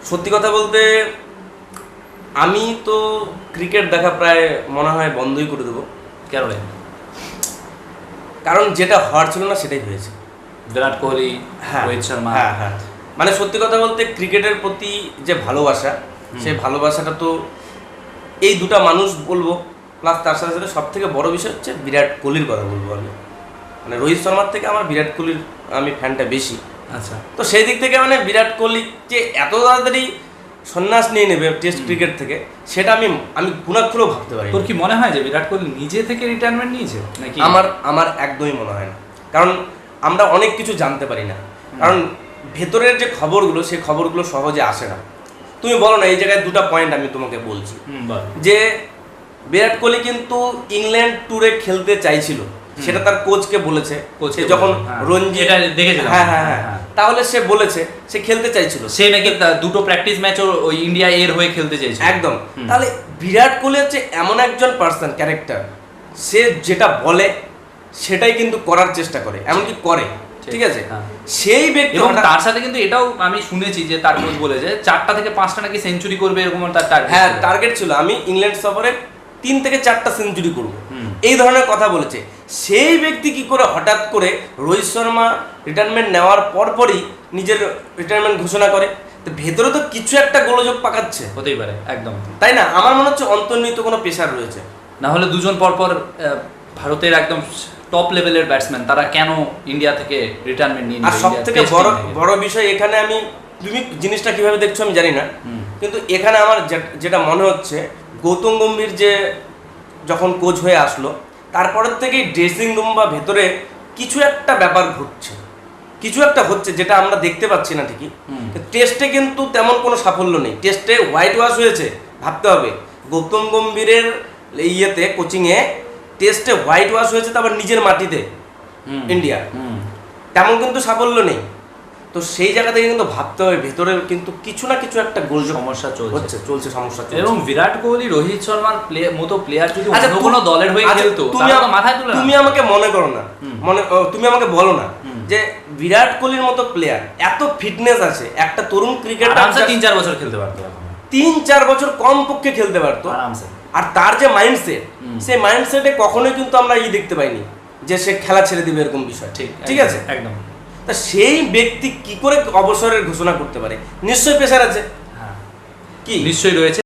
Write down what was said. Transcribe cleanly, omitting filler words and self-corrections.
সত্যি কথা বলতে আমি তো ক্রিকেট দেখা প্রায় মনে হয় বন্ধই করে দেবো। কেন? কারণ যেটা হওয়ার ছিল না সেটাই হয়েছে। বিরাট কোহলি, হ্যাঁ, রোহিত শর্মা। হ্যাঁ, মানে সত্যি কথা বলতে ক্রিকেটের প্রতি যে ভালোবাসা, সেই ভালোবাসাটা তো এই দুটা মানুষ বলবো, প্লাস তার সাথে সাথে সব থেকে বড় বিষয় হচ্ছে বিরাট কোহলির কথা বলবো আমি। মানে রোহিত শর্মার থেকে আমার বিরাট কোহলির আমি ফ্যানটা বেশি। আচ্ছা, তো সেই দিক থেকে মানে বিরাট কোহলি যে এত তাড়াতাড়ি সন্ন্যাস নিয়ে নেবে টেস্ট ক্রিকেট থেকে, সেটা আমি গুণাক্ষরেও ভাবতে পারি। তোর কি মনে হয় যে বিরাট কোহলি নিজে থেকে রিটায়ারমেন্ট নিয়েছে নাকি? আমার একদমই মনে হয় না, কারণ আমরা অনেক কিছু জানতে পারি না। কারণ ভেতরের যে খবরগুলো, সেই খবরগুলো সহজে আসে না। তুমি বলো না, এই জায়গায় দুটো পয়েন্ট আমি তোমাকে বলছি যে বিরাট কোহলি কিন্তু ইংল্যান্ড ট্যুরে খেলতে চাইছিল, সেটা তার কোচকে বলেছে। সে যখন রঞ্জি দেখেছিলাম, হ্যাঁ, তাহলে সে বলেছে সে খেলতে চাইছিল, সে নাকি দুটো প্র্যাকটিস ম্যাচও ওই ইন্ডিয়া এর হয়ে খেলতে চাইছে একদম। তাহলে বিরাট কোহলি হচ্ছে এমন একজন পার্সন, ক্যারেক্টার, সে যেটা বলে সেটাই কিন্তু করার চেষ্টা করে, এমনকি করে। ঠিক আছে, সেই ব্যক্তি। এবং তার সাথে কিন্তু এটাও আমি শুনেছি যে তার কোচ বলে যে 4টা থেকে 5টা নাকি সেঞ্চুরি করবে, এরকম তার টার্গেট। হ্যাঁ, টার্গেট ছিল আমি ইংল্যান্ড সফরে 3 থেকে 4টা সেঞ্চুরি করব, এই ধরনের কথা বলেছে। সেই ব্যক্তি কি করে হঠাৎ করে রোহিত শর্মা রিটায়ারমেন্ট নেওয়ার পরপরই নিজের রিটায়ারমেন্ট ঘোষণা করে? তো ভেতরে তো কিছু একটা গোলযোগ পাকাচ্ছে, হতেই পারে, একদম তাই না? আমার মনে হচ্ছে অন্তর্নিহিত কোনো প্রেশার রয়েছে। না হলে দুজন পরপর ভারতের একদম টপ লেভেলের ব্যাটসম্যান, তারা কেন ইন্ডিয়া থেকে রিটায়ারমেন্ট নিয়ে আর সব থেকে বড় বিষয় এখানে, তুমি জিনিসটা কিভাবে দেখছো আমি জানি না, কিন্তু এখানে আমার যেটা মনে হচ্ছে, গৌতম গম্ভীর যে যখন কোচ হয়ে আসলো, তারপরের থেকেই ড্রেসিং রুম বা ভেতরে কিছু একটা ব্যাপার ঘটছে, কিছু একটা হচ্ছে যেটা আমরা দেখতে পাচ্ছি না ঠিকই। টেস্টে কিন্তু তেমন কোনো সাফল্য নেই। টেস্টে হোয়াইট ওয়াশ হয়েছে, ভাবতে হবে। গৌতম গম্ভীরের ইয়েতে, কোচিংয়ে টেস্টে হোয়াইট ওয়াশ হয়েছে, তারপর নিজের মাটিতে ইন্ডিয়া, তেমন কিন্তু সাফল্য নেই। তো সেই জায়গা থেকে কিন্তু ভাবতে হবে ভেতরে কিন্তু কিছু না কিছু একটা গোলযোগ সমস্যা চলছে সমস্যা চলছে। এবং বিরাট কোহলি, রোহিত শর্মার মতো প্লেয়ার যদি অন্য কোনো দলের হয়ে খেলতো, মাথায় তুলে তুমি আমাকে মনে করো না, তুমি আমাকে বলো না যে বিরাট কোহলির মতো প্লেয়ার এত ফিটনেস আছে, একটা তরুণ ক্রিকেটার 3-4 বছর খেলতে পারতো, 3-4 বছর কমপক্ষে খেলতে পারতো আরামসে। আর তার যে মাইন্ডসেট, সেই মাইন্ডসেটে কখনোই কিন্তু আমরা দেখতে পাইনি যে সে খেলা ছেড়ে দিবে, এরকম বিষয়। ঠিক আছে, একদম। তা সেই ব্যক্তি কি করে অবসরের ঘোষণা করতে পারে? নিশ্চয়ই প্রেশার আছে, কি নিশ্চয়ই রয়েছে।